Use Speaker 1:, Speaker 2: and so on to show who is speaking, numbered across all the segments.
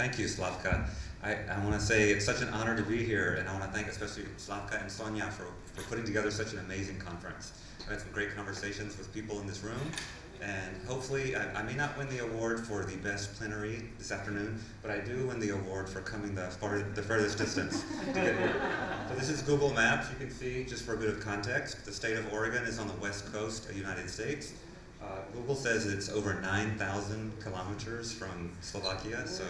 Speaker 1: Thank you, Slavka. I want to say it's such an honor to be here, and I want to thank especially Slavka and Sonia for putting together such an amazing conference. I had some great conversations with people in this room, and hopefully, I may not win the award for the best plenary this afternoon, but I do win the award for coming the furthest distance to get here. So this is Google Maps. You can see, just for a bit of context, the state of Oregon is on the west coast of the United States. Google says it's over 9,000 kilometers from Slovakia, so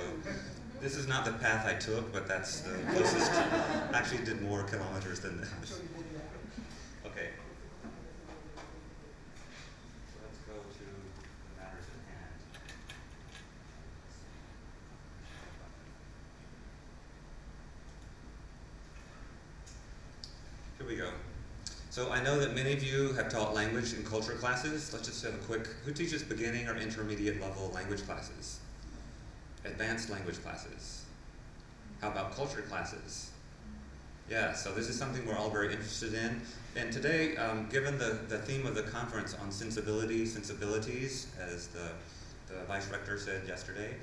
Speaker 1: this is not the path I took, but that's the closest. I actually did more kilometers than that. Okay. So let's go to the matters at hand. Here we go. So I know that many of you have taught language and culture classes. Let's just have a quick, who teaches beginning or intermediate level language classes? Advanced language classes? How about culture classes? Yeah, so this is something we're all very interested in. And today, given the theme of the conference on sensibilities, as the Vice Rector said yesterday,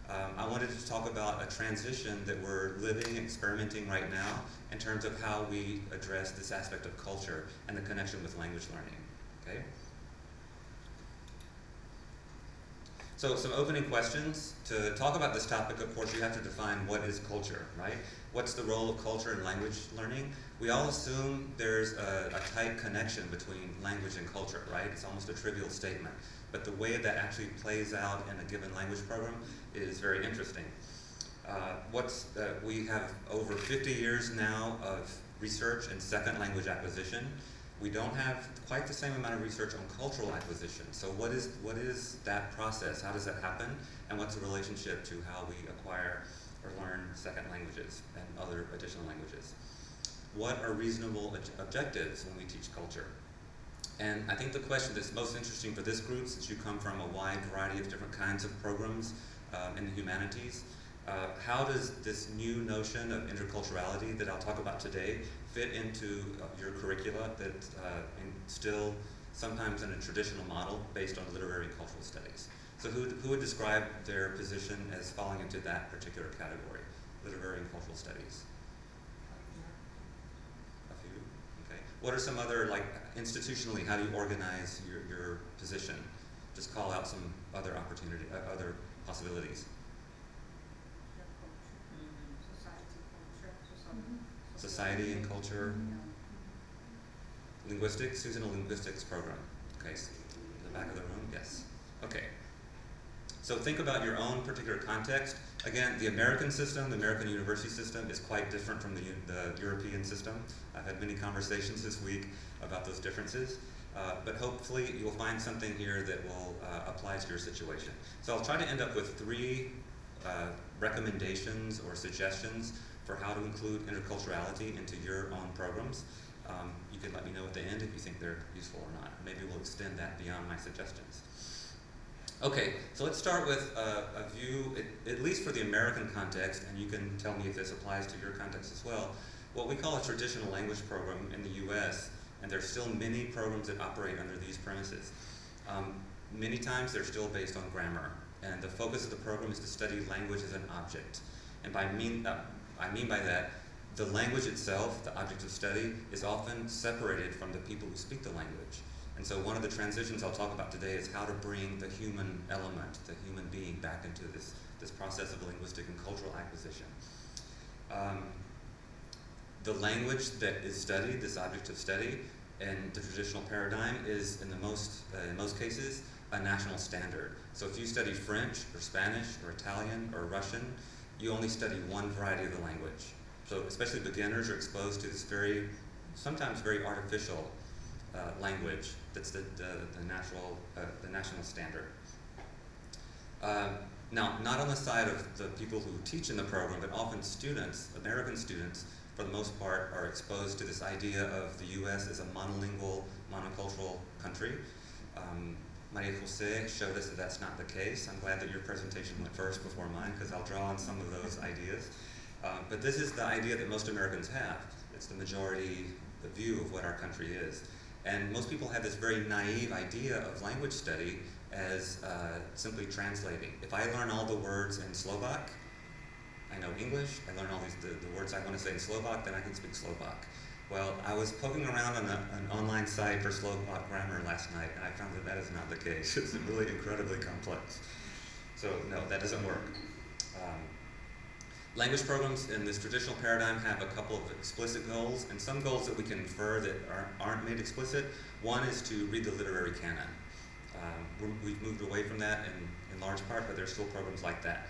Speaker 1: I wanted to talk about a transition that we're living, experimenting right now in terms of how we address this aspect of culture and the connection with language learning, okay? So some opening questions. To talk about this topic, of course, you have to define what is culture, right? What's the role of culture in language learning? We all assume there's a tight connection between language and culture, right? It's almost a trivial statement. But the way that actually plays out in a given language program is very interesting. We have over 50 years now of research in second language acquisition. We don't have quite the same amount of research on cultural acquisition. So what is that process? How does that happen? And what's the relationship to how we acquire or learn second languages and other additional languages? What are reasonable objectives when we teach culture? And I think the question that's most interesting for this group, since you come from a wide variety of different kinds of programs in the humanities, how does this new notion of interculturality that I'll talk about today fit into your curricula that's still sometimes in a traditional model based on literary and cultural studies? So who would describe their position as falling into that particular category, literary and cultural studies? A few? Okay. What are some other, like institutionally, how do you organize your position? Just call out some other other possibilities. Society and culture. Linguistics, who's in a linguistics program? Okay, so in the back of the room, yes. Okay. So think about your own particular context. Again, the American system, the American university system is quite different from the European system. I've had many conversations this week about those differences. But hopefully you'll find something here that will apply to your situation. So I'll try to end up with 3 recommendations or suggestions for how to include interculturality into your own programs. You can let me know at the end if you think they're useful or not. Maybe we'll extend that beyond my suggestions. Okay, so let's start with a view, at least for the American context, and you can tell me if this applies to your context as well, what we call a traditional language program in the US, and there's still many programs that operate under these premises. Many times they're still based on grammar, and the focus of the program is to study language as an object. And I mean by that, the language itself, the object of study, is often separated from the people who speak the language. And so one of the transitions I'll talk about today is how to bring the human element, the human being, back into this process of linguistic and cultural acquisition. The language that is studied, this object of study, in the traditional paradigm is, in most cases, a national standard. So if you study French or Spanish or Italian or Russian, you only study one variety of the language. So especially beginners are exposed to this sometimes very artificial language that's the national standard. Now, not on the side of the people who teach in the program, but often students, American students, for the most part, are exposed to this idea of the US as a monolingual, monocultural country. Maria Jose showed us that that's not the case. I'm glad that your presentation went first before mine, because I'll draw on some of those ideas. But this is the idea that most Americans have. It's the majority, the view of what our country is. And most people have this very naive idea of language study as simply translating. If I learn all the words in Slovak, I know English, I learn all the words I want to say in Slovak, then I can speak Slovak. Well, I was poking around on an online site for Slovak grammar last night, and I found that that is not the case. It's really incredibly complex. So no, that doesn't work. Language programs in this traditional paradigm have a couple of explicit goals, and some goals that we can infer that aren't made explicit. One is to read the literary canon. We've moved away from that in large part, but there's still programs like that.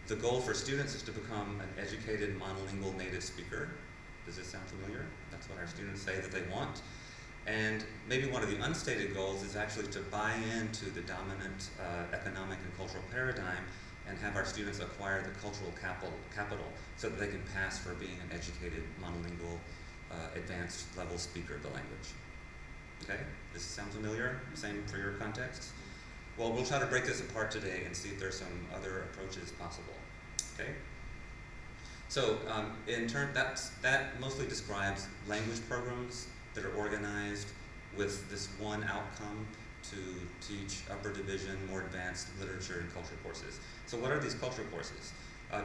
Speaker 1: The goal for students is to become an educated monolingual native speaker. Does this sound familiar? That's what our students say that they want. And maybe one of the unstated goals is actually to buy into the dominant economic and cultural paradigm and have our students acquire the cultural capital so that they can pass for being an educated monolingual advanced level speaker of the language. Okay, does this sound familiar? Same for your context? Well, we'll try to break this apart today and see if there's some other approaches possible. Okay? So in turn, that mostly describes language programs that are organized with this one outcome to teach upper division, more advanced literature and culture courses. So what are these culture courses?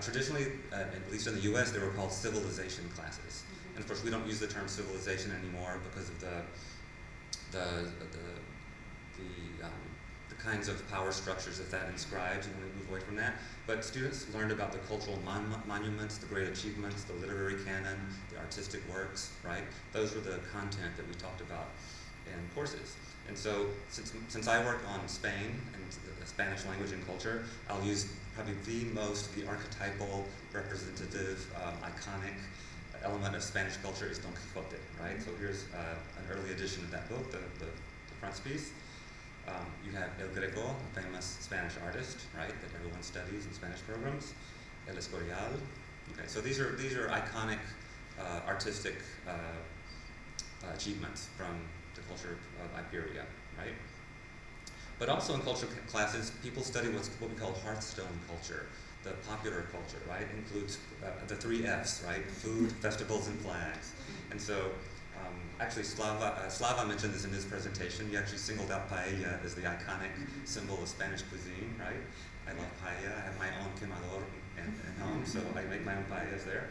Speaker 1: Traditionally, at least in the US, they were called civilization classes. And of course, we don't use the term civilization anymore because of the kinds of power structures that inscribes, and we move away from that. But students learned about the cultural monuments, the great achievements, the literary canon, the artistic works, right? Those were the content that we talked about in courses. And so since I work on Spain and the Spanish language and culture, I'll use probably the archetypal, representative, iconic element of Spanish culture is Don Quixote, right? So here's an early edition of that book, the frontispiece. You have El Greco, a famous Spanish artist, right, that everyone studies in Spanish programs. El Escorial. Okay, so these are iconic artistic achievements from the culture of Iberia, right? But also in culture classes, people study what we call hearthstone culture, the popular culture, right? Includes the 3 Fs, right? Food, festivals, and flags. And so actually, Slava mentioned this in his presentation. He actually singled out paella as the iconic symbol of Spanish cuisine, right? I love paella. I have my own quemador at home, so I make my own paellas there.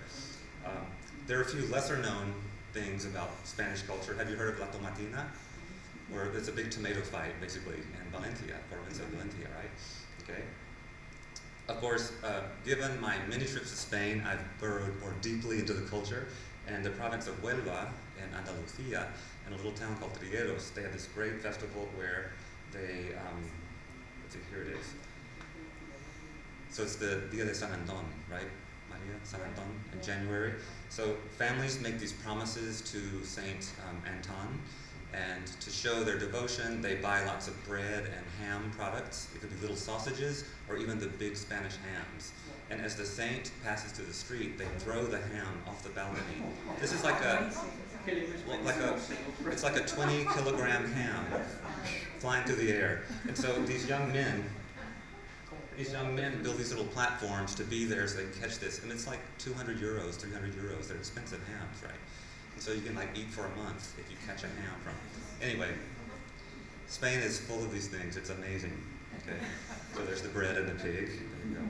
Speaker 1: There are a few lesser-known things about Spanish culture. Have you heard of La Tomatina? Where there's a big tomato fight, basically, in Valencia, province of Valencia, right? Okay. Of course, given my many trips to Spain, I've burrowed more deeply into the culture. And the province of Huelva in Andalusia, in a little town called Trigueros, they have this great festival where they, let's see, here it is. So it's the Dia de San Anton, right? Maria, San Anton, in January. So families make these promises to Saint Anton, and to show their devotion, they buy lots of bread and ham products. It could be little sausages, or even the big Spanish hams. And as the saint passes to the street, they throw the ham off the balcony. This is it's like a 20-kilogram ham flying through the air. And so these young men build these little platforms to be there so they can catch this. And it's like 200 euros, 300 euros. They're expensive hams, right? And so you can eat for a month if you catch a ham from. Anyway, Spain is full of these things. It's amazing. Okay, so there's the bread and the pig. There you go.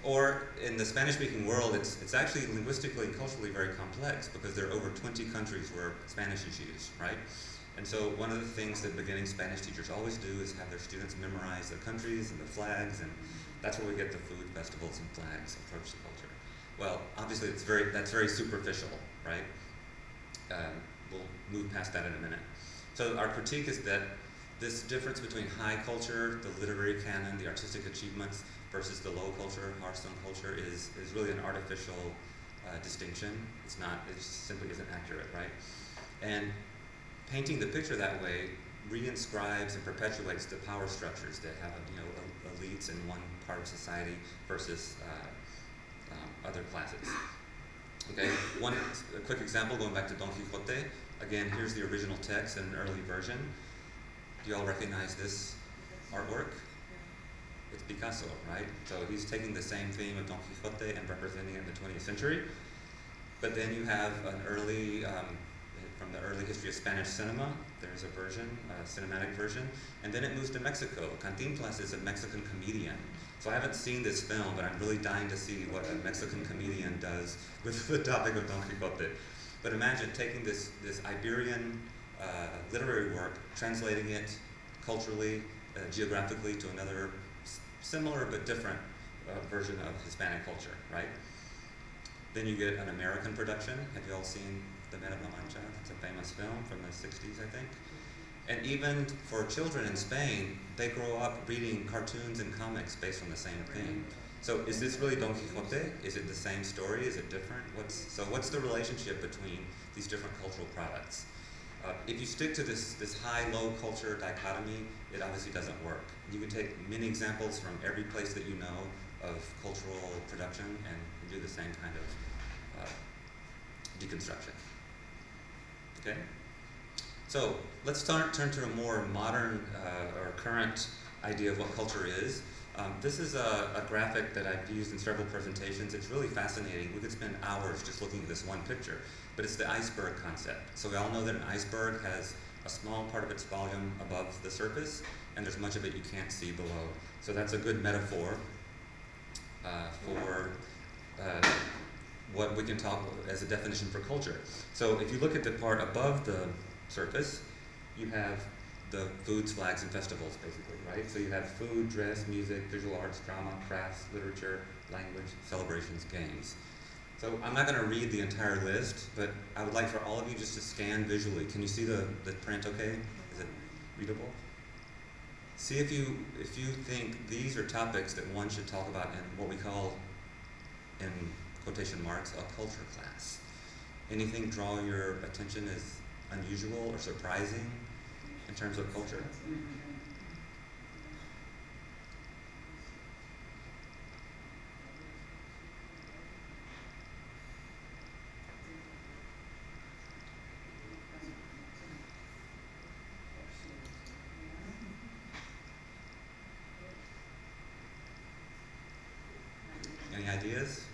Speaker 1: Or in the Spanish-speaking world, it's actually linguistically and culturally very complex because there are over 20 countries where Spanish is used, right? And so one of the things that beginning Spanish teachers always do is have their students memorize the countries and the flags, and that's where we get the food, festivals, and flags approach to culture. Well, obviously that's very superficial, right? We'll move past that in a minute. So our critique is that this difference between high culture, the literary canon, the artistic achievements, versus the low culture, hearthstone culture, is really an artificial distinction. It simply isn't accurate, right? And painting the picture that way reinscribes and perpetuates the power structures that have elites in one part of society versus other classes. Okay, a quick example, going back to Don Quixote. Again, here's the original text in an early version. Do you all recognize this artwork? It's Picasso, right? So he's taking the same theme of Don Quixote and representing it in the 20th century. But then you have an early, from the early history of Spanish cinema, There's a version, a cinematic version, and then it moves to Mexico. Cantinflas is a Mexican comedian. So I haven't seen this film, but I'm really dying to see what a Mexican comedian does with the topic of Don Quixote. But imagine taking this Iberian literary work, translating it culturally, geographically to another similar but different version of Hispanic culture, right? Then you get an American production. Have you all seen The Man of La Mancha? It's a famous film from the 60s, I think. And even for children in Spain, they grow up reading cartoons and comics based on the same thing. So is this really Don Quixote? Is it the same story? Is it different? What's the relationship between these different cultural products? If you stick to this high-low culture dichotomy, it obviously doesn't work. You can take many examples from every place that you know of cultural production and do the same kind of deconstruction. Okay? So let's turn to a more modern or current idea of what culture is. This is a graphic that I've used in several presentations. It's really fascinating. We could spend hours just looking at this one picture, but it's the iceberg concept. So we all know that an iceberg has a small part of its volume above the surface, and there's much of it you can't see below. So that's a good metaphor for what we can talk as a definition for culture. So if you look at the part above the surface, you have the foods, flags, and festivals, basically, right? So you have food, dress, music, visual arts, drama, crafts, literature, language, celebrations, games. So I'm not going to read the entire list, but I would like for all of you just to scan visually. Can you see the print okay? Is it readable? See if you think these are topics that one should talk about in what we call, in quotation marks, a culture class. Anything draw your attention as unusual or surprising in terms of culture? Any ideas?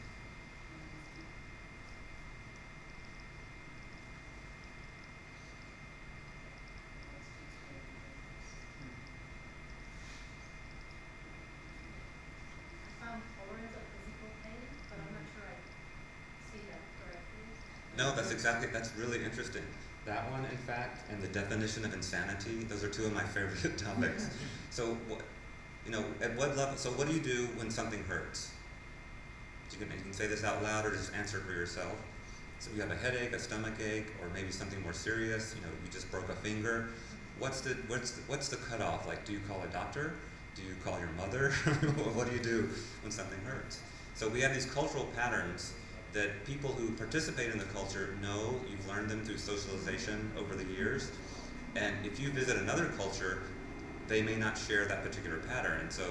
Speaker 1: No, that's really interesting. That one, in fact, and the definition of insanity, those are two of my favorite topics. So, at what level, so what do you do when something hurts? You can say this out loud or just answer it for yourself. So you have a headache, a stomach ache, or maybe something more serious, you just broke a finger. What's the cutoff? Like, do you call a doctor? Do you call your mother? What do you do when something hurts? So we have these cultural patterns that people who participate in the culture know. You've learned them through socialization over the years. And if you visit another culture, they may not share that particular pattern. And so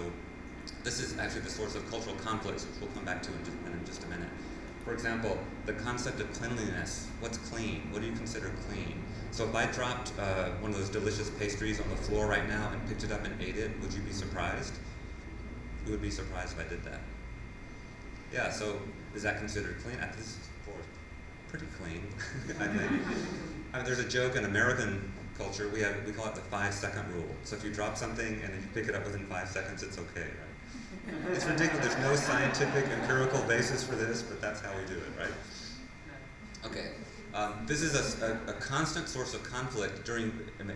Speaker 1: this is actually the source of cultural conflicts, which we'll come back to in just a minute. For example, the concept of cleanliness. What's clean? What do you consider clean? So if I dropped one of those delicious pastries on the floor right now and picked it up and ate it, would you be surprised? Who would be surprised if I did that? Yeah, so is that considered clean? This floor is pretty clean, I think. I mean, there's a joke in American culture, we call it the 5-second rule. So if you drop something and if you pick it up within 5 seconds, it's okay, right? It's ridiculous. There's no scientific, empirical basis for this, but that's how we do it, right? Okay. This is a constant source of conflict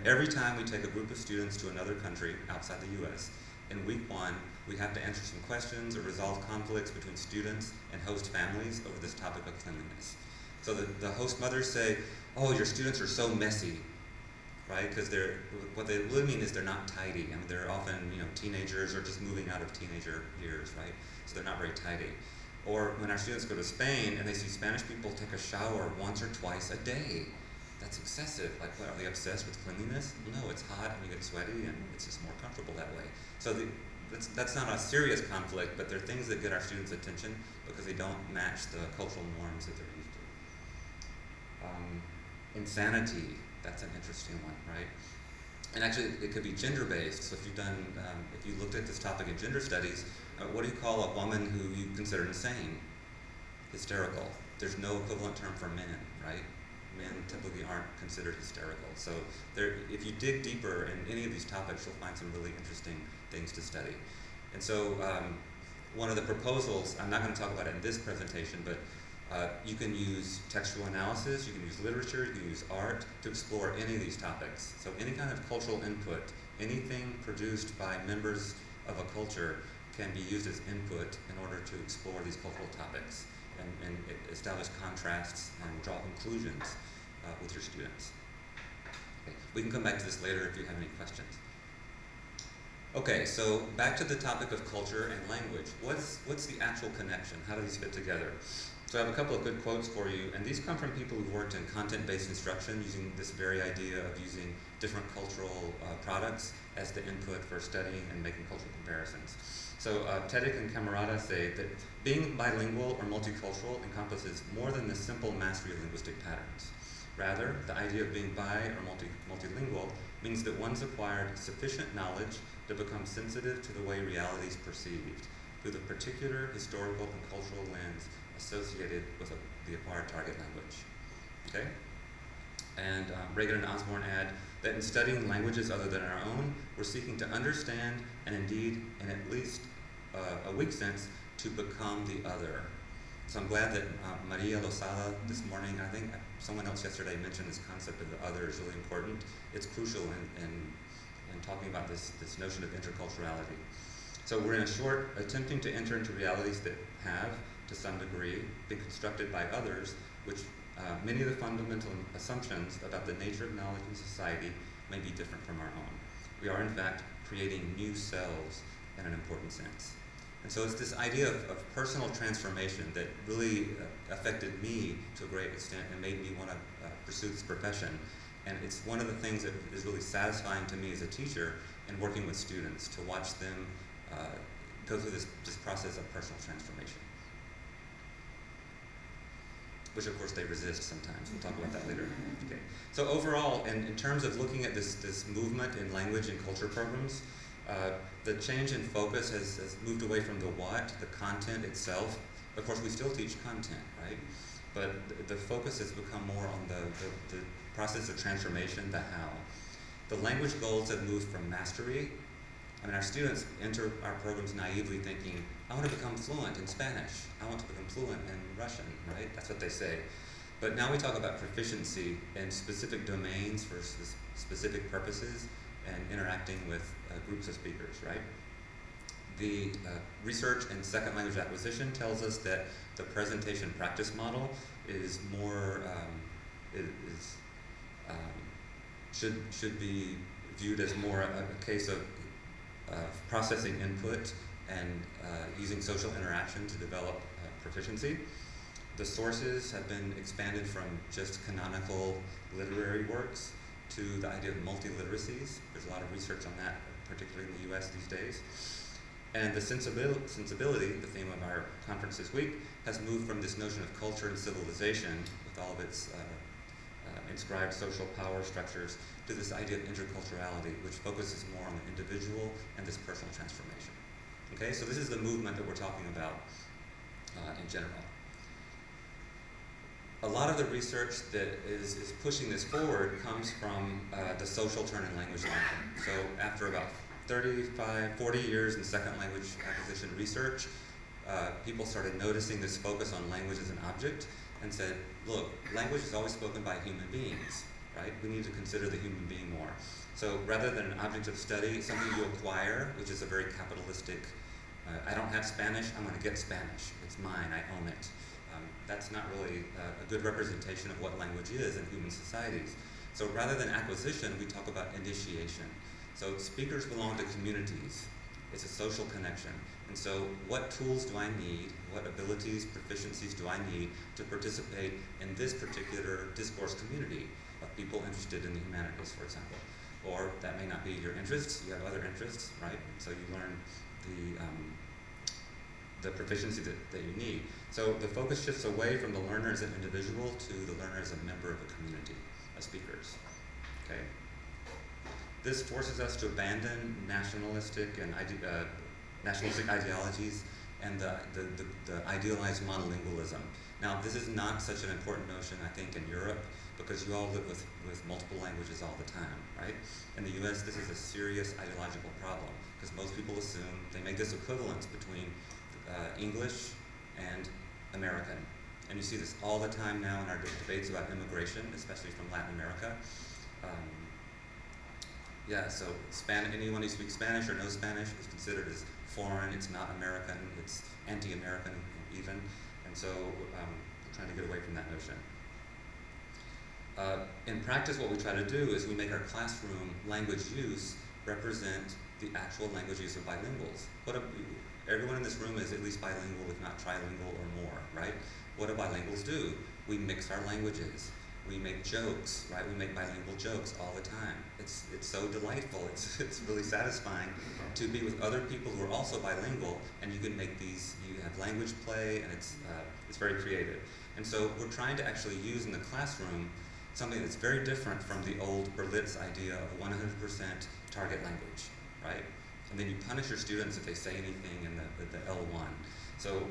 Speaker 1: every time we take a group of students to another country outside the U.S. In week 1, we have to answer some questions or resolve conflicts between students and host families over this topic of cleanliness. So the host mothers say, oh, your students are so messy, right? Because what they really mean is they're not tidy. I mean, they're often, teenagers or just moving out of teenager years, right? So they're not very tidy. Or when our students go to Spain and they see Spanish people take a shower once or twice a day, that's excessive. Like, what, are they obsessed with cleanliness? No, it's hot and you get sweaty and it's just more comfortable that way. So that's not a serious conflict, but they're things that get our students' attention because they don't match the cultural norms that they're used to. Insanity, that's an interesting one, right? And actually, it could be gender-based. So if you looked at this topic in gender studies, what do you call a woman who you consider insane? Hysterical. There's no equivalent term for men, right? men typically aren't considered hysterical. So if you dig deeper in any of these topics, you'll find some really interesting things to study. And so one of the proposals, I'm not going to talk about it in this presentation, but you can use textual analysis, you can use literature, you can use art to explore any of these topics. So any kind of cultural input, anything produced by members of a culture can be used as input in order to explore these cultural topics and establish contrasts and draw conclusions with your students. Okay. We can come back to this later if you have any questions. Okay, so back to the topic of culture and language. What's the actual connection? How do these fit together? So I have a couple of good quotes for you, and these come from people who've worked in content-based instruction using this very idea of using different cultural products as the input for studying and making cultural comparisons. So Teddick and Camarada say that being bilingual or multicultural encompasses more than the simple mastery of linguistic patterns. Rather, the idea of being bi or multilingual means that one's acquired sufficient knowledge to become sensitive to the way reality is perceived through the particular historical and cultural lens associated with the acquired target language. Okay? And Reagan and Osborne add that in studying languages other than our own, we're seeking to understand and indeed, in at least a weak sense, to become the other. So I'm glad that Maria Lozada this morning, I think someone else yesterday mentioned this concept of the other is really important. It's crucial in talking about this notion of interculturality. So we're in a short, attempting to enter into realities that have, to some degree, been constructed by others, which many of the fundamental assumptions about the nature of knowledge in society may be different from our own. We are, in fact, creating new selves in an important sense. And so it's this idea of personal transformation that really affected me to a great extent and made me want to pursue this profession. And it's one of the things that is really satisfying to me as a teacher in working with students, to watch them go through this process of personal transformation, which of course they resist sometimes. We'll talk about that later. Okay. So overall, in terms of looking at this movement in language and culture programs, the change in focus has moved away from the what, the content itself. Of course, we still teach content, right? But the focus has become more on the process of transformation, the how. The language goals have moved from mastery. I mean, our students enter our programs naively thinking, I want to become fluent in Spanish. I want to become fluent in Russian, right? That's what they say. But now we talk about proficiency in specific domains for specific purposes and interacting with groups of speakers, right? The research in second language acquisition tells us that the presentation practice model is more, should be viewed as more a case of processing input and using social interaction to develop proficiency. The sources have been expanded from just canonical literary works to the idea of multiliteracies. There's a lot of research on that, particularly in the US these days. And the sensibility, the theme of our conference this week, has moved from this notion of culture and civilization, with all of its inscribed social power structures, to this idea of interculturality, which focuses more on the individual and this personal transformation. Okay, so this is the movement that we're talking about in general. A lot of the research that is pushing this forward comes from the social turn in language learning. So after about 35, 40 years in second language acquisition research, people started noticing this focus on language as an object and said, look, language is always spoken by human beings, right? We need to consider the human being more. So rather than an object of study, something you acquire, which is a very capitalistic, I don't have Spanish, I'm going to get Spanish. It's mine, I own it. That's not really a good representation of what language is in human societies. So rather than acquisition, we talk about initiation. So speakers belong to communities. It's a social connection. And so what tools do I need, what abilities, proficiencies do I need to participate in this particular discourse community of people interested in the humanities, for example? Or that may not be your interests, you have other interests, right? So you learn the proficiency that you need. So the focus shifts away from the learner as an individual to the learner as a member of a community of speakers, okay? This forces us to abandon nationalistic ideologies and the idealized monolingualism. Now, this is not such an important notion, I think, in Europe, because you all live with multiple languages all the time, right? In the US, this is a serious ideological problem, because most people assume, they make this equivalence between English and American. And you see this all the time now in our debates about immigration, especially from Latin America. Yeah, so anyone who speaks Spanish or knows Spanish is considered as foreign, it's not American, it's anti-American even. And so we're trying to get away from that notion. In practice, what we try to do is we make our classroom language use represent the actual language use of bilinguals. Everyone in this room is at least bilingual, if not trilingual or more, right? What do bilinguals do? We mix our languages. We make jokes, right? We make bilingual jokes all the time. It's so delightful. It's really satisfying to be with other people who are also bilingual, and you can make these. You have language play, and it's very creative. And so we're trying to actually use in the classroom something that's very different from the old Berlitz idea of 100% target language, right? And then you punish your students if they say anything in the L1. So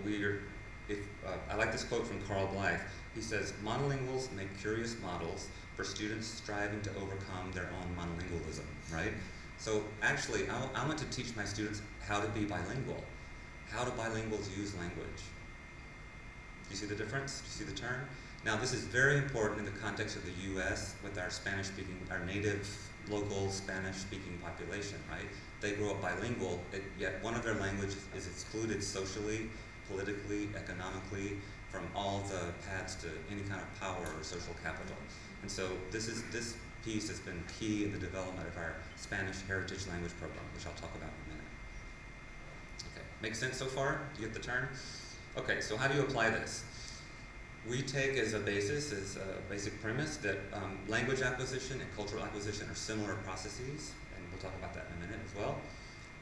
Speaker 1: I like this quote from Carl Blythe. He says, monolinguals make curious models for students striving to overcome their own monolingualism, right? So actually, I want to teach my students how to be bilingual. How do bilinguals use language? Do you see the difference? Do you see the turn? Now, this is very important in the context of the US with our Spanish-speaking, our native, local Spanish-speaking population, right? They grow up bilingual, yet one of their languages is excluded socially, politically, economically, from all the paths to any kind of power or social capital. And so this piece has been key in the development of our Spanish Heritage Language Program, which I'll talk about in a minute. Okay, make sense so far? Do you get the turn? Okay, so how do you apply this? We take as a basis, as a basic premise, that language acquisition and cultural acquisition are similar processes, and we'll talk about that in a minute as well.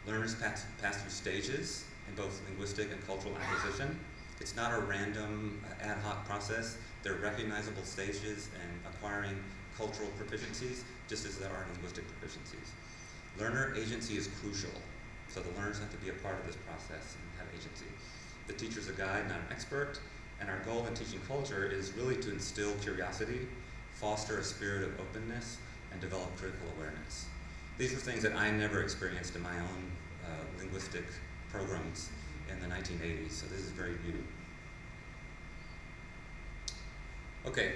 Speaker 1: Learners pass through stages in both linguistic and cultural acquisition. It's not a random ad hoc process. They're recognizable stages in acquiring cultural proficiencies, just as there are linguistic proficiencies. Learner agency is crucial, so the learners have to be a part of this process and have agency. The teacher's a guide, not an expert, and our goal in teaching culture is really to instill curiosity, foster a spirit of openness, and develop critical awareness. These are things that I never experienced in my own linguistic programs in the 1980s, so this is very new. Okay,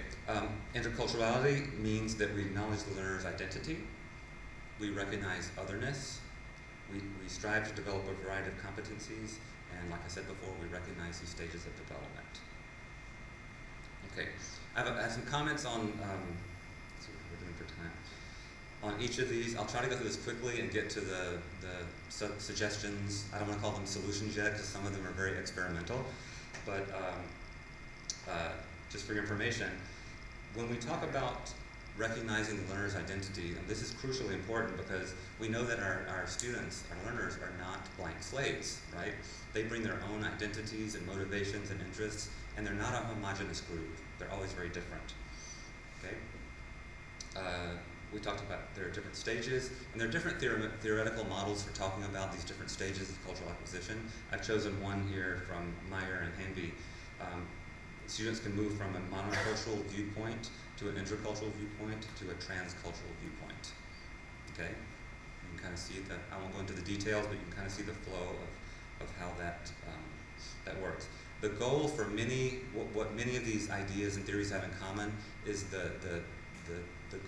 Speaker 1: interculturality means that we acknowledge the learner's identity, we recognize otherness, we strive to develop a variety of competencies, and like I said before, we recognize these stages of development. Okay, I have some comments on, let's see what we're doing for time. On each of these, I'll try to go through this quickly and get to the suggestions. I don't want to call them solutions yet, because some of them are very experimental, but just for your information, when we talk about recognizing the learner's identity, and this is crucially important because we know that our students, our learners, are not blank slates, right? They bring their own identities and motivations and interests, and they're not a homogeneous group. They're always very different, okay? We talked about there are different stages, and there are different theoretical models for talking about these different stages of cultural acquisition. I've chosen one here from Meyer and Hanby. Students can move from a monocultural viewpoint to an intercultural viewpoint to a transcultural viewpoint, okay? You can kind of see that. I won't go into the details, but you can kind of see the flow of how that works. The goal for what many of these ideas and theories have in common is the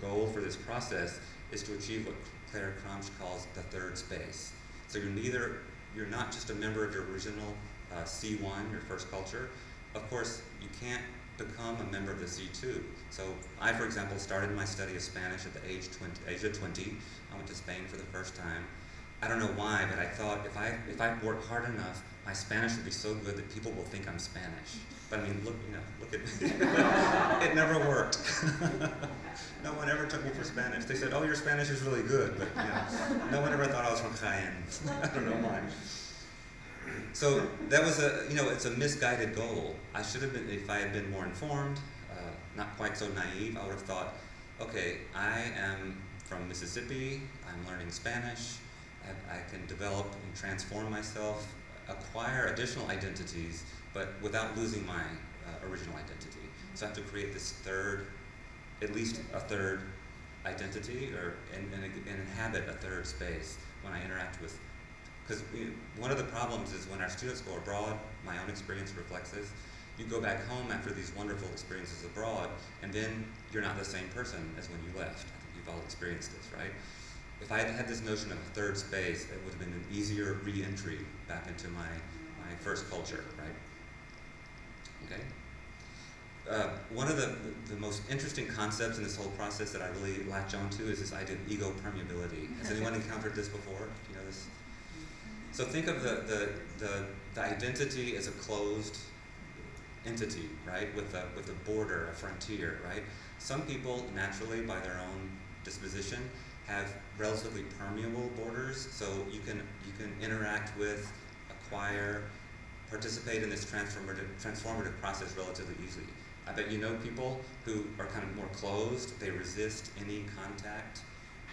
Speaker 1: goal for this process is to achieve what Claire Cramsch calls the third space. So you're not just a member of your original C1, your first culture. Of course, you can't become a member of the C2. So I, for example, started my study of Spanish at the age of 20. I went to Spain for the first time. I don't know why, but I thought if I work hard enough, my Spanish will be so good that people will think I'm Spanish. But I mean, look at me. It never worked. No one ever took me for Spanish. They said, "Oh, your Spanish is really good," but no one ever thought I was from Jaén. I don't know why. So that was it's a misguided goal. I should have been, if I had been more informed, not quite so naive, I would have thought, okay, I am from Mississippi, I'm learning Spanish, I can develop and transform myself, acquire additional identities, but without losing my original identity. So I have to create this third at least a third identity and inhabit a third space when I interact with. Because one of the problems is when our students go abroad, my own experience reflects this, you go back home after these wonderful experiences abroad, and then you're not the same person as when you left. I think you've all experienced this, right? If I had this notion of a third space, it would have been an easier re-entry back into my first culture, right? Okay. One of the most interesting concepts in this whole process that I really latch onto is this idea of ego permeability. Has anyone encountered this before? Do you know this? So think of the identity as a closed entity, right? With a border, a frontier, right? Some people naturally, by their own disposition, have relatively permeable borders, so you can interact with, acquire, participate in this transformative process relatively easily. I bet you know people who are kind of more closed, they resist any contact.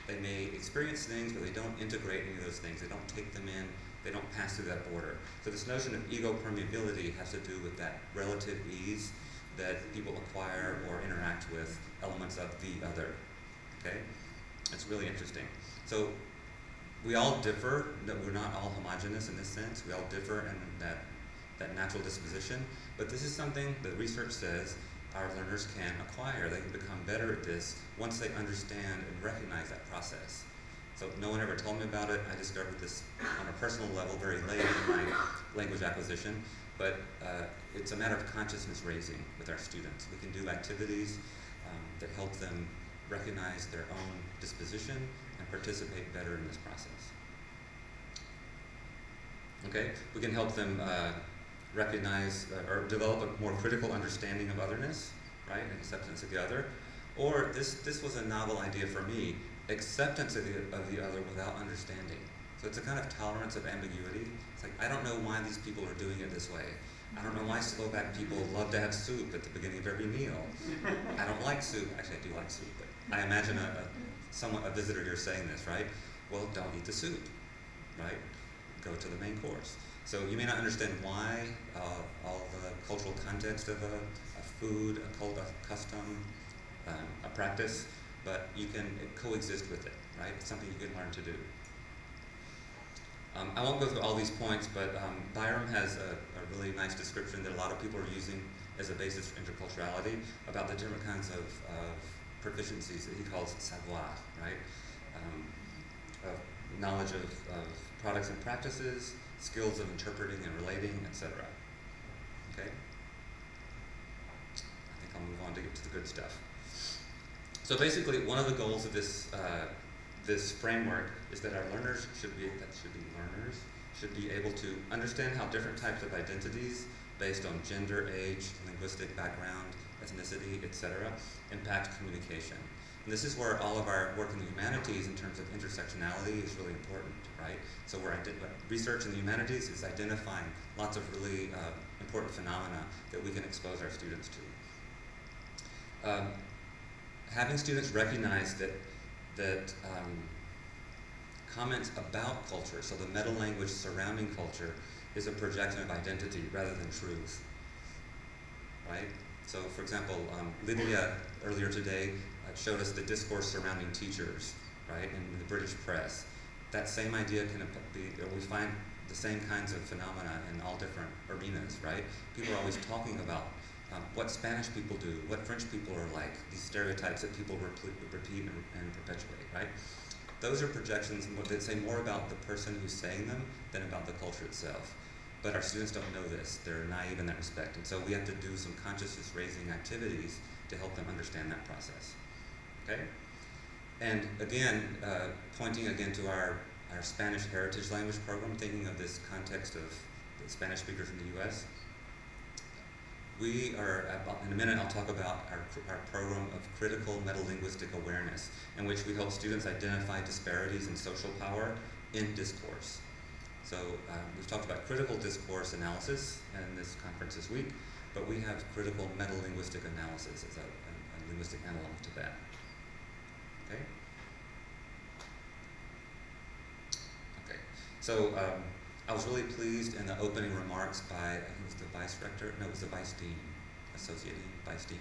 Speaker 1: They may experience things, but they don't integrate any of those things. They don't take them in, they don't pass through that border. So this notion of ego permeability has to do with that relative ease that people acquire or interact with elements of the other, okay? It's really interesting. So we all differ, that we're not all homogeneous in this sense. We all differ in that natural disposition, but this is something that research says our learners can acquire. They can become better at this once they understand and recognize that process. So no one ever told me about it. I discovered this on a personal level very late in my language acquisition, but it's a matter of consciousness raising with our students. We can do activities that help them recognize their own disposition and participate better in this process. Okay, we can help them recognize or develop a more critical understanding of otherness, right, and acceptance of the other. Or this was a novel idea for me, acceptance of the other without understanding. So it's a kind of tolerance of ambiguity. It's like, I don't know why these people are doing it this way. I don't know why Slovak people love to have soup at the beginning of every meal. I don't like soup. Actually, I do like soup, but I imagine a visitor here saying this, right? Well, don't eat the soup, right? Go to the main course. So you may not understand why, all the cultural context of a food, a custom, a practice, but you can coexist with it, right? It's something you can learn to do. I won't go through all these points, but Byram has a really nice description that a lot of people are using as a basis for interculturality about the different kinds of proficiencies that he calls savoir, right? Knowledge of products and practices, skills of interpreting and relating, etc. Okay? I think I'll move on to get to the good stuff. So basically, one of the goals of this this framework is that our learners should be able to understand how different types of identities based on gender, age, linguistic background, ethnicity, etc., impact communication. And this is where all of our work in the humanities in terms of intersectionality is really important, right? So research in the humanities is identifying lots of really important phenomena that we can expose our students to. Having students recognize that comments about culture, so the meta-language surrounding culture, is a projection of identity rather than truth, right? So, for example, Lydia earlier today showed us the discourse surrounding teachers, right, in the British press. That same idea can be, or we find the same kinds of phenomena in all different arenas, right? People are always talking about what Spanish people do, what French people are like, these stereotypes that people repeat and perpetuate, right? Those are projections that say more about the person who's saying them than about the culture itself. But our students don't know this. They're naive in that respect. And so we have to do some consciousness raising activities to help them understand that process. Okay? And again, pointing again to our Spanish heritage language program, thinking of this context of the Spanish speakers in the US, we are, in a minute I'll talk about our program of critical metalinguistic awareness, in which we help students identify disparities in social power in discourse. So we've talked about critical discourse analysis in this conference this week, but we have critical metalinguistic analysis as a linguistic analog to that. Okay? Okay. So I was really pleased in the opening remarks by, I think it was the vice rector, no, it was the vice dean, associate dean, vice dean,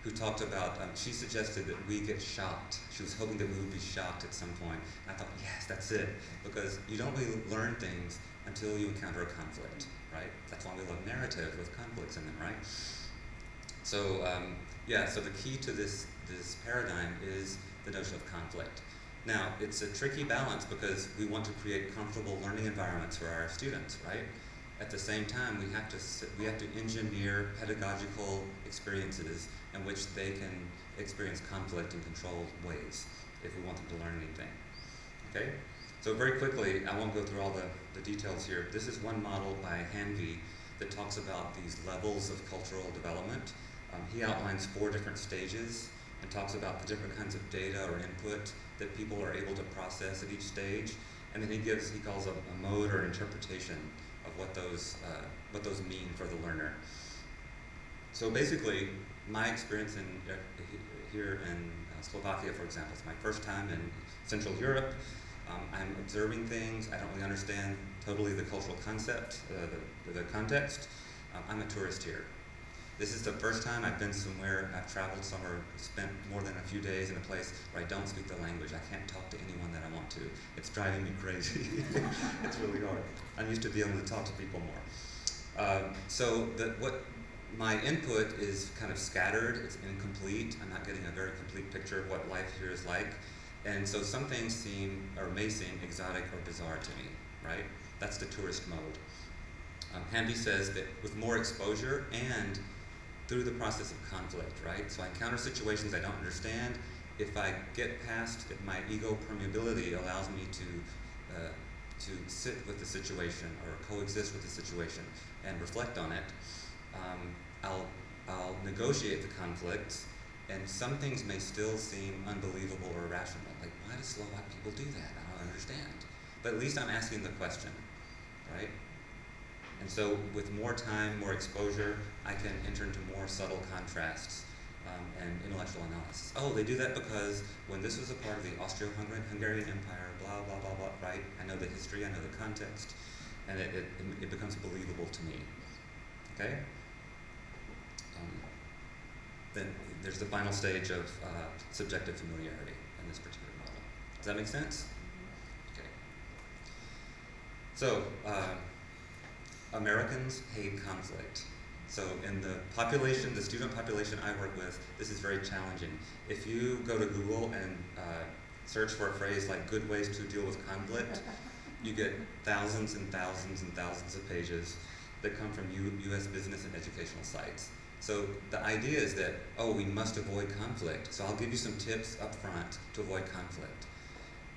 Speaker 1: who talked about, she suggested that we get shocked. She was hoping that we would be shocked at some point. And I thought, yes, that's it. Because you don't really learn things until you encounter a conflict, right? That's why we love narrative with conflicts in them, right? So, so the key to this paradigm is the notion of conflict. Now, it's a tricky balance because we want to create comfortable learning environments for our students, right? At the same time, we have to engineer pedagogical experiences in which they can experience conflict in controlled ways if we want them to learn anything. Okay? So very quickly, I won't go through all the details here. This is one model by Hanvey that talks about these levels of cultural development. He outlines 4 different stages and talks about the different kinds of data or input that people are able to process at each stage. And then he calls a mode or interpretation of what those mean for the learner. So basically, my experience here in Slovakia, for example, it's my first time in Central Europe. I'm observing things. I don't really understand totally the cultural concept, the context. I'm a tourist here. This is the first time I've been somewhere, I've traveled somewhere, spent more than a few days in a place where I don't speak the language. I can't talk to anyone that I want to. It's driving me crazy. It's really hard. I'm used to being able to talk to people more. What my input is kind of scattered, it's incomplete. I'm not getting a very complete picture of what life here is like. And so some things may seem exotic or bizarre to me, right? That's the tourist mode. Hanvey says that with more exposure and through the process of conflict, right? So I encounter situations I don't understand. If I get past, if my ego permeability allows me to sit with the situation or coexist with the situation and reflect on it, I'll negotiate the conflicts, and some things may still seem unbelievable or irrational. Like, why do Slovak people do that? I don't understand. But at least I'm asking the question, right? And so with more time, more exposure, I can enter into more subtle contrasts and intellectual analysis. Oh, they do that because when this was a part of the Austro-Hungarian Empire, blah, blah, blah, blah, right? I know the history, I know the context, and it becomes believable to me, okay? Then there's the final stage of subjective familiarity in this particular model. Does that make sense? Okay. So, Americans hate conflict. So in the population, the student population I work with, this is very challenging. If you go to Google and search for a phrase like good ways to deal with conflict, you get thousands and thousands and thousands of pages that come from US business and educational sites. So the idea is that, we must avoid conflict. So I'll give you some tips up front to avoid conflict.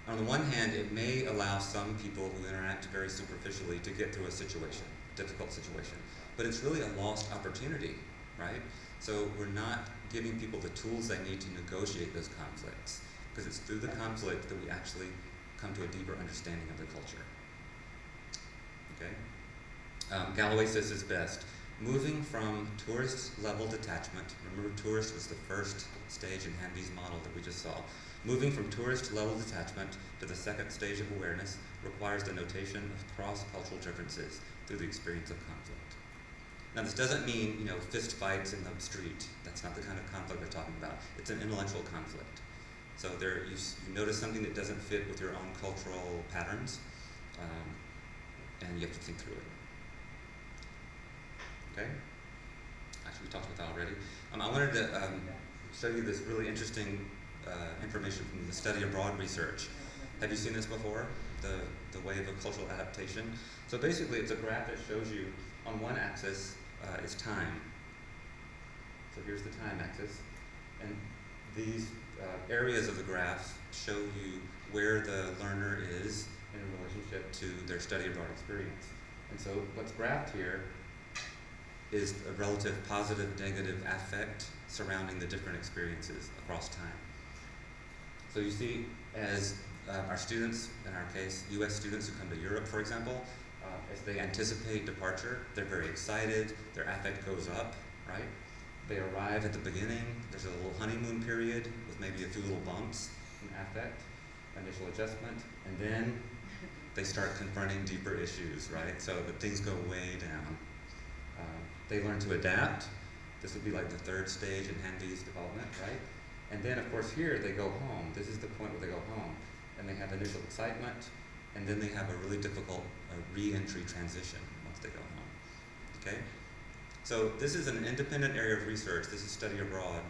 Speaker 1: On the one hand, it may allow some people who interact very superficially to get through a situation, difficult situation. But it's really a lost opportunity, right? So we're not giving people the tools they need to negotiate those conflicts, because it's through the conflict that we actually come to a deeper understanding of the culture. Okay? Galloway says this best. Moving from tourist-level detachment, remember tourist was the first stage in Hanvey's model that we just saw. Moving from tourist-level detachment to the second stage of awareness requires the notation of cross-cultural differences through the experience of conflict. Now this doesn't mean, fist fights in the street. That's not the kind of conflict we're talking about. It's an intellectual conflict. So there, you notice something that doesn't fit with your own cultural patterns, and you have to think through it. Okay? Actually, we talked about that already. I wanted to show you this really interesting information from the study abroad research. Have you seen this before? The wave of cultural adaptation. So basically, it's a graph that shows you on one axis is time. So here's the time axis, and these areas of the graph show you where the learner is in relationship to their study abroad experience. And so what's graphed here is a relative positive, negative affect surrounding the different experiences across time. So you see, as our students, in our case, US students who come to Europe, for example, as they anticipate departure, they're very excited, their affect goes up, right? They arrive at the beginning, there's a little honeymoon period with maybe a few little bumps in affect, initial adjustment, and then they start confronting deeper issues, right? So that things go way down. They learn to adapt, This would be like the third stage in Handy's development, right? And then, of course, here they go home. This is the point where they go home. And they have initial excitement, and then they have a really difficult re-entry transition once they go home, okay? So this is an independent area of research. This is study abroad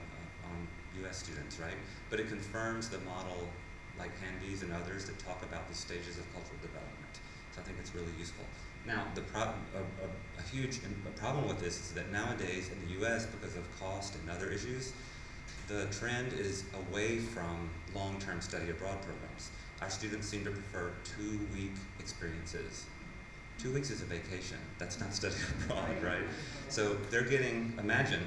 Speaker 1: on US students, right? But it confirms the model like Handy's and others that talk about the stages of cultural development. So I think it's really useful. Now, a huge problem with this is that nowadays in the US, because of cost and other issues, the trend is away from long-term study abroad programs. Our students seem to prefer 2-week experiences. 2 weeks is a vacation. That's not study abroad, right? So they're getting, imagine,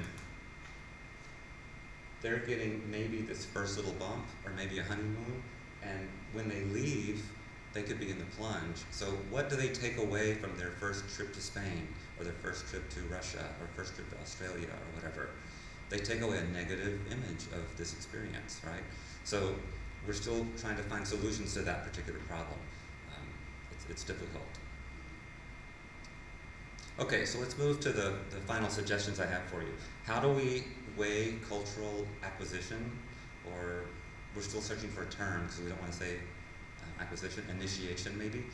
Speaker 1: they're getting maybe this first little bump or maybe a honeymoon, and when they leave, they could be in the plunge. So what do they take away from their first trip to Spain or their first trip to Russia or first trip to Australia or whatever? They take away a negative image of this experience, right? So we're still trying to find solutions to that particular problem. It's difficult. Okay, so let's move to the final suggestions I have for you. How do we weigh cultural acquisition, or we're still searching for a term because we don't want to say acquisition, initiation maybe,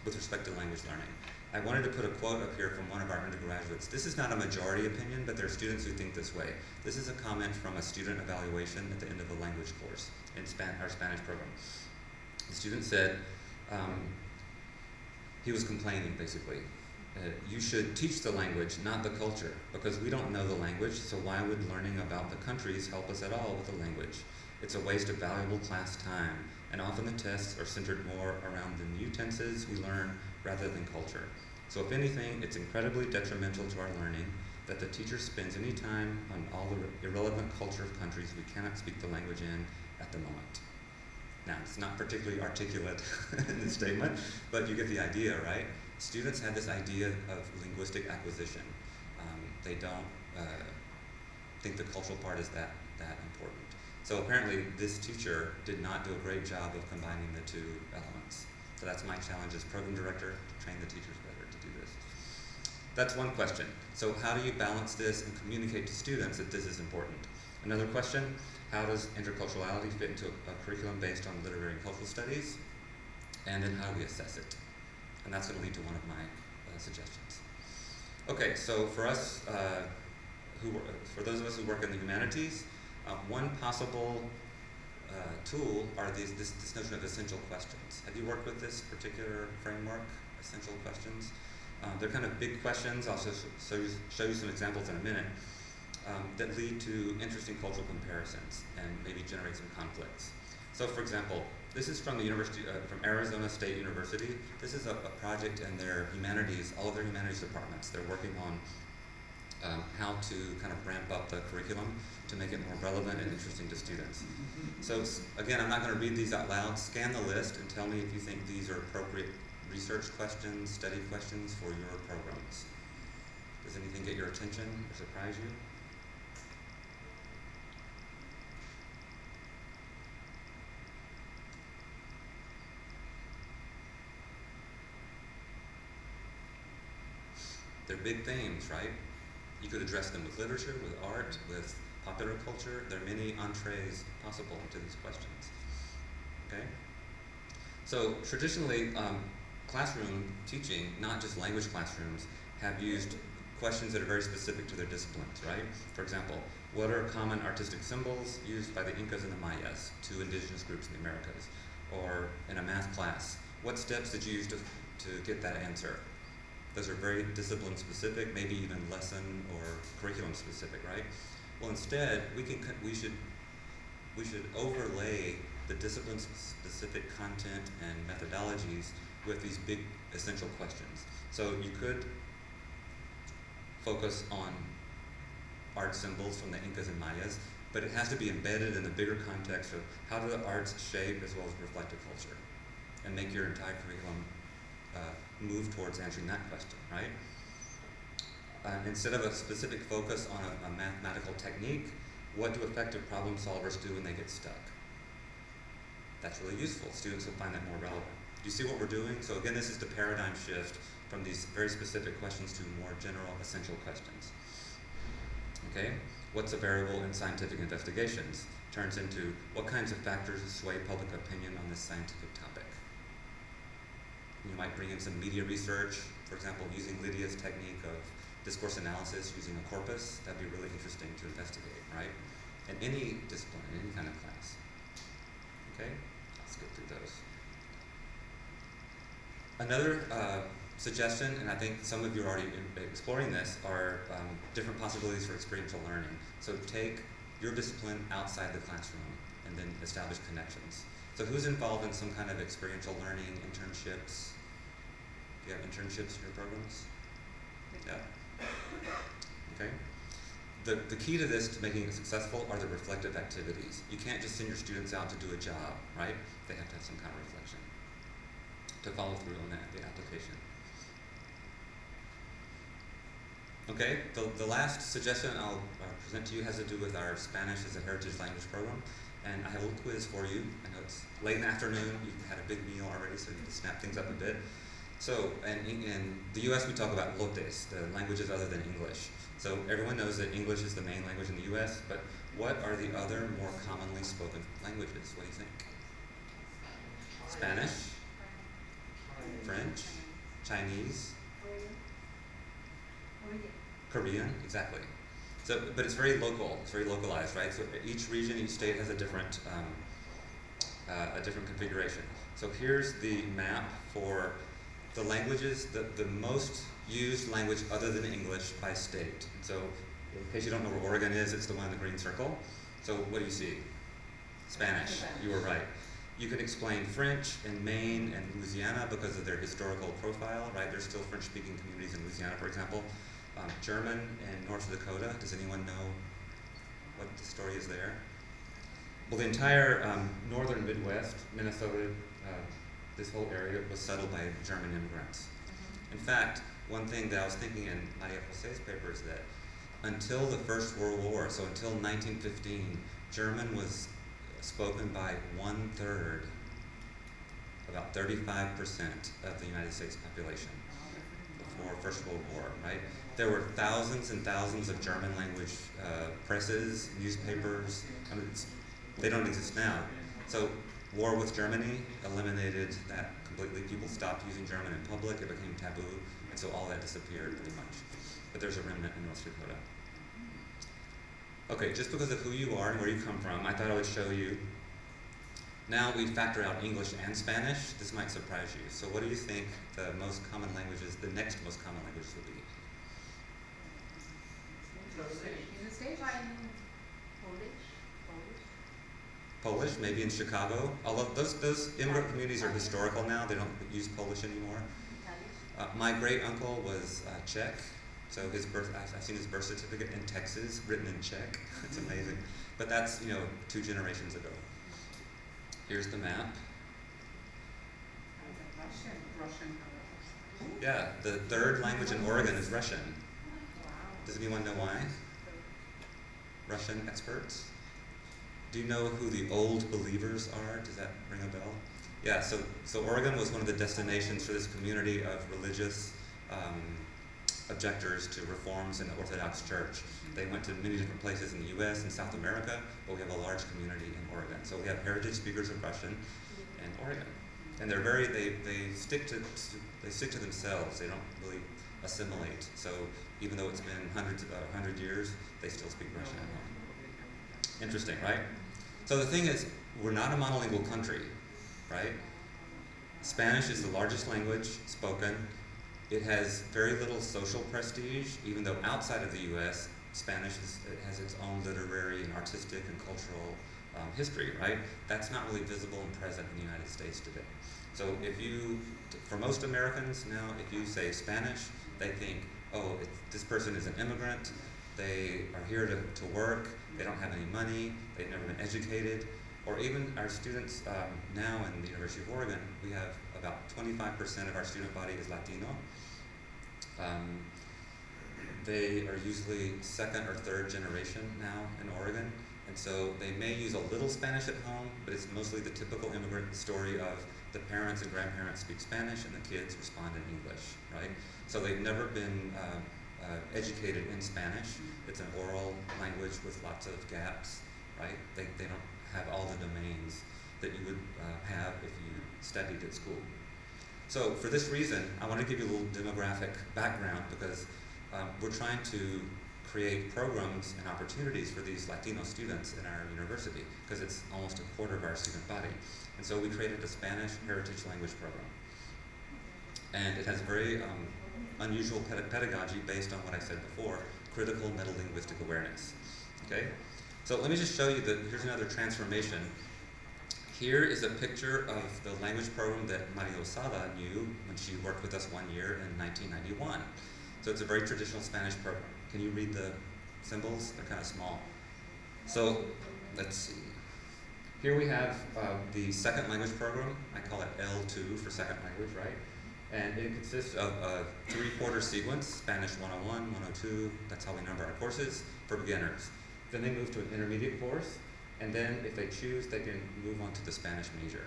Speaker 1: with respect to language learning. I wanted to put a quote up here from one of our undergraduates. This is not a majority opinion, but there are students who think this way. This is a comment from a student evaluation at the end of a language course in our Spanish program. The student said, he was complaining basically. You should teach the language, not the culture, because we don't know the language, so why would learning about the countries help us at all with the language? It's a waste of valuable class time, and often the tests are centered more around the new tenses we learn rather than culture. So if anything, it's incredibly detrimental to our learning that the teacher spends any time on all the irrelevant culture of countries we cannot speak the language in at the moment. Now, it's not particularly articulate in this statement, but you get the idea, right? Students had this idea of linguistic acquisition. They don't think the cultural part is that important. So apparently this teacher did not do a great job of combining the two elements. So that's my challenge as program director, to train the teachers better to do this. That's one question. So how do you balance this and communicate to students that this is important? Another question, how does interculturality fit into a curriculum based on literary and cultural studies? And then how do we assess it? And that's going to lead to one of my suggestions. Okay, so for us, for those of us who work in the humanities, one possible tool are this notion of essential questions. Have you worked with this particular framework, essential questions? They're kind of big questions. I'll show you some examples in a minute that lead to interesting cultural comparisons and maybe generate some conflicts. So for example, this is from the university, from Arizona State University. This is a project in their humanities, all of their humanities departments. They're working on how to kind of ramp up the curriculum to make it more relevant and interesting to students. So again, I'm not going to read these out loud. Scan the list and tell me if you think these are appropriate research questions, study questions for your programs. Does anything get your attention or surprise you? They're big themes, right? You could address them with literature, with art, with popular culture. There are many entrees possible to these questions, okay? So traditionally, classroom teaching, not just language classrooms, have used questions that are very specific to their disciplines, right? For example, what are common artistic symbols used by the Incas and the Mayas, two indigenous groups in the Americas? Or in a math class, what steps did you use to get that answer? Those are very discipline specific, maybe even lesson or curriculum specific, right? Well, instead, we should overlay the discipline specific content and methodologies with these big essential questions. So you could focus on art symbols from the Incas and Mayas, but it has to be embedded in the bigger context of how do the arts shape as well as reflect a culture, and make your entire curriculum move towards answering that question, right? Instead of a specific focus on a mathematical technique, what do effective problem solvers do when they get stuck? That's really useful. Students will find that more relevant. Do you see what we're doing? So again, this is the paradigm shift from these very specific questions to more general, essential questions. Okay? What's a variable in scientific investigations? Turns into what kinds of factors sway public opinion on this scientific topic? You might bring in some media research, for example, using Lydia's technique of discourse analysis using a corpus. That'd be really interesting to investigate, right? In any discipline, in any kind of class. Okay? Let's go through those. Another suggestion, and I think some of you are already exploring this, are different possibilities for experiential learning. So take your discipline outside the classroom and then establish connections. So who's involved in some kind of experiential learning, internships? Do you have internships in your programs? Yeah. Okay. The key to this, to making it successful, are the reflective activities. You can't just send your students out to do a job, right? They have to have some kind of reflection to follow through on that, the application. Okay, the last suggestion I'll present to you has to do with our Spanish as a heritage language program. And I have a little quiz for you. I know it's late in the afternoon, you've had a big meal already, so you need to snap things up a bit. So, in the US we talk about lotes, the languages other than English. So everyone knows that English is the main language in the US, but what are the other more commonly spoken languages? What do you think? Spanish? French? Chinese? Korean, exactly. So, but it's very local, it's very localized, right? So each region, each state has a different configuration. So here's the map for the languages, the most used language other than English by state. So in case you don't know where Oregon is, it's the one in the green circle. So what do you see? Spanish, you were right. You can explain French in Maine and Louisiana because of their historical profile, right? There's still French-speaking communities in Louisiana, for example. German in North Dakota, does anyone know what the story is there? Well, the entire northern Midwest, Minnesota, this whole area was settled by German immigrants. In fact, one thing that I was thinking in Maria Jose's paper is that until the First World War, so until 1915, German was spoken by 1/3, about 35% of the United States population before First World War, right? There were thousands and thousands of German language presses, newspapers. I mean, they don't exist now. So war with Germany eliminated that completely. People stopped using German in public. It became taboo. And so all that disappeared pretty much. But there's a remnant in North Dakota. Okay, just because of who you are and where you come from, I thought I would show you. Now we factor out English and Spanish. This might surprise you. So what do you think the most common languages, the next most common languages would be? Polish, maybe in Chicago. Although those immigrant communities are historical now, they don't use Polish anymore. My great uncle was Czech, so I've seen his birth certificate in Texas, written in Czech. It's amazing. But that's 2 generations ago. Here's the map.
Speaker 2: Russian.
Speaker 1: Yeah, the third language in Oregon is Russian. Does anyone know why? Russian experts? Do you know who the Old Believers are? Does that ring a bell? Yeah, so Oregon was one of the destinations for this community of religious objectors to reforms in the Orthodox Church. They went to many different places in the U.S. and South America, but we have a large community in Oregon. So we have heritage speakers of Russian in Oregon, and they're they stick to themselves. They don't really assimilate. So even though it's been 100 years, they still speak Russian at home. Interesting, right? So the thing is, we're not a monolingual country, right? Spanish is the largest language spoken. It has very little social prestige, even though outside of the U.S., Spanish has its own literary and artistic and cultural history, right? That's not really visible and present in the United States today. So for most Americans now, if you say Spanish, they think, oh, this person is an immigrant, they are here to work, they don't have any money, they've never been educated. Or even our students now in the University of Oregon, we have about 25% of our student body is Latino. They are usually 2nd or 3rd generation now in Oregon, and so they may use a little Spanish at home, but it's mostly the typical immigrant story of the parents and grandparents speak Spanish and the kids respond in English, right? So they've never been educated in Spanish. It's an oral language with lots of gaps, right? They don't have all the domains that you would have if you studied at school. So for this reason, I want to give you a little demographic background because we're trying to create programs and opportunities for these Latino students in our university because it's almost a quarter of our student body. And so we created a Spanish heritage language program. And it has very unusual pedagogy based on what I said before, critical metalinguistic awareness. Okay? So let me just show you that here's another transformation. Here is a picture of the language program that Maria Osada knew when she worked with us 1 year in 1991. So it's a very traditional Spanish program. Can you read the symbols? They're kind of small. So let's see. Here we have the second language program. I call it L2 for second language, right? And it consists of a 3/4 sequence, Spanish 101, 102, that's how we number our courses, for beginners. Then they move to an intermediate course, and then if they choose, they can move on to the Spanish major.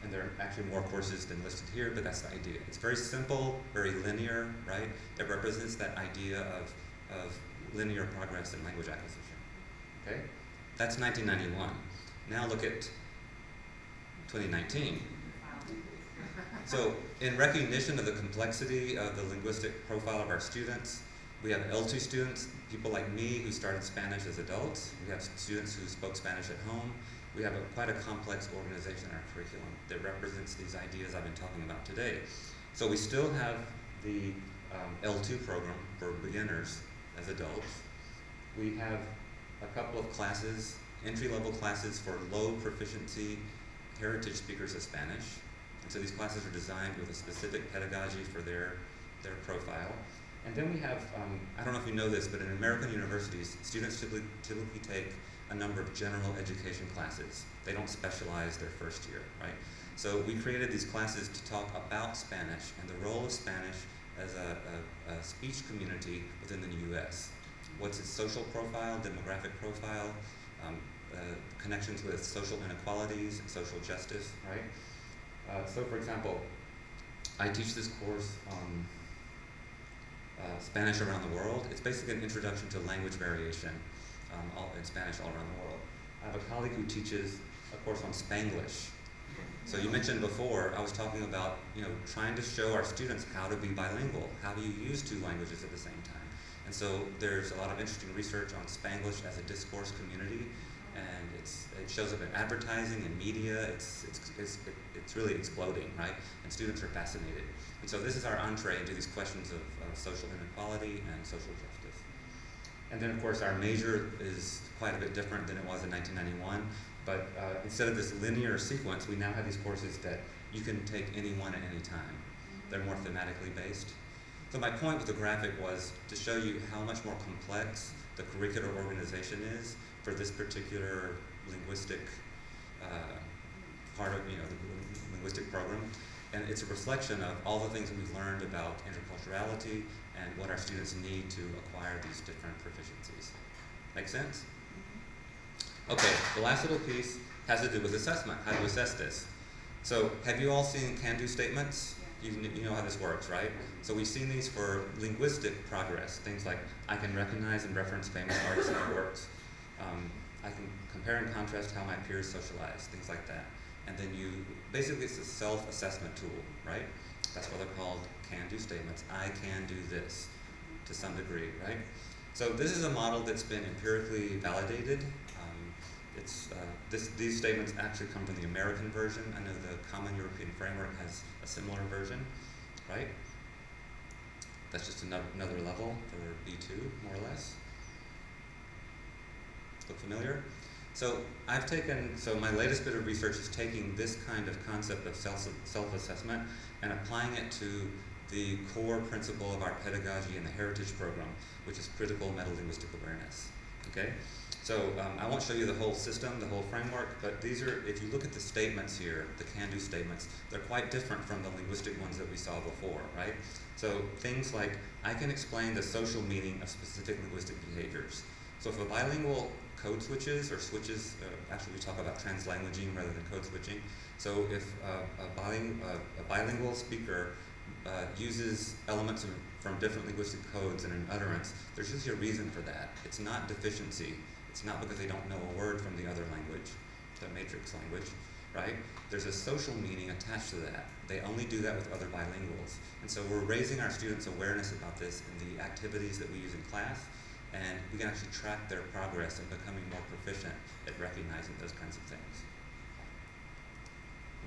Speaker 1: And there are actually more courses than listed here, but that's the idea. It's very simple, very linear, right? It represents that idea of linear progress in language acquisition, okay? That's 1991. Now look at 2019. So in recognition of the complexity of the linguistic profile of our students, we have L2 students, people like me who started Spanish as adults. We have students who spoke Spanish at home. We have quite a complex organization in our curriculum that represents these ideas I've been talking about today. So we still have the L2 program for beginners as adults. We have a couple of classes, entry-level classes for low proficiency heritage speakers of Spanish. And so these classes are designed with a specific pedagogy for their profile. And then we have, I don't know if you know this, but in American universities, students typically take a number of general education classes. They don't specialize their first year, right? So we created these classes to talk about Spanish and the role of Spanish as a speech community within the US. What's its social profile, demographic profile, connections with social inequalities and social justice, right? So for example, I teach this course on Spanish around the world. It's basically an introduction to language variation in Spanish all around the world. I have a colleague who teaches a course on Spanglish. So you mentioned before, I was talking about trying to show our students how to be bilingual. How do you use two languages at the same time? And so there's a lot of interesting research on Spanglish as a discourse community, and it shows up in advertising and media. It's really exploding, right? And students are fascinated. And so this is our entree into these questions of social inequality and social justice. And then of course our major is quite a bit different than it was in 1991, but instead of this linear sequence, we now have these courses that you can take any one at any time. They're more thematically based. So my point with the graphic was to show you how much more complex the curricular organization is for this particular linguistic part of the linguistic program. And it's a reflection of all the things that we've learned about interculturality and what our students need to acquire these different proficiencies. Make sense? Okay, the last little piece has to do with assessment, how to assess this. So have you all seen can-do statements? You know how this works, right? So we've seen these for linguistic progress, things like I can recognize and reference famous artists and their works. I can compare and contrast how my peers socialize, things like that. And then basically it's a self-assessment tool, right? That's what they're called, can-do statements. I can do this to some degree, right? So this is a model that's been empirically validated. These statements actually come from the American version. I know the Common European Framework has a similar version, right? That's just another level for B2, more or less. Look familiar? So my latest bit of research is taking this kind of concept of self-assessment and applying it to the core principle of our pedagogy in the Heritage Program, which is critical metalinguistic awareness, okay? So I won't show you the whole system, the whole framework, but these are, if you look at the statements here, the can-do statements, they're quite different from the linguistic ones that we saw before, right? So things like, I can explain the social meaning of specific linguistic behaviors. So if a bilingual code switches, actually we talk about translanguaging rather than code switching. So if a bilingual speaker uses elements from different linguistic codes and an utterance, there's usually a reason for that. It's not deficiency. It's not because they don't know a word from the other language, the matrix language, right? There's a social meaning attached to that. They only do that with other bilinguals. And so we're raising our students' awareness about this in the activities that we use in class, and we can actually track their progress in becoming more proficient at recognizing those kinds of things.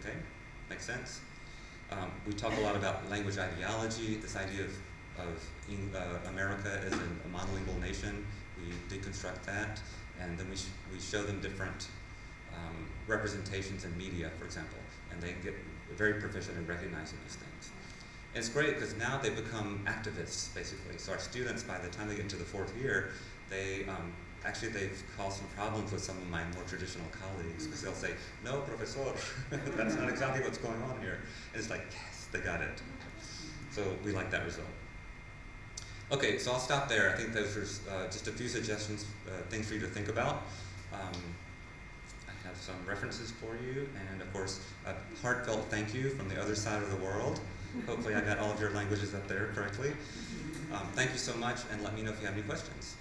Speaker 1: Okay? Makes sense? We talk a lot about language ideology, this idea of America as a monolingual nation. We deconstruct that, and then we show them different representations in media, for example, and they get very proficient in recognizing these things. And it's great because now they become activists, basically. So our students, by the time they get into the 4th year, they've caused some problems with some of my more traditional colleagues, because they'll say, "No, professor, that's not exactly what's going on here." And it's like, yes, they got it. So we like that result. Okay, so I'll stop there. I think those are just a few suggestions, things for you to think about. I have some references for you, and of course, a heartfelt thank you from the other side of the world. Hopefully I got all of your languages up there correctly. Thank you so much, and let me know if you have any questions.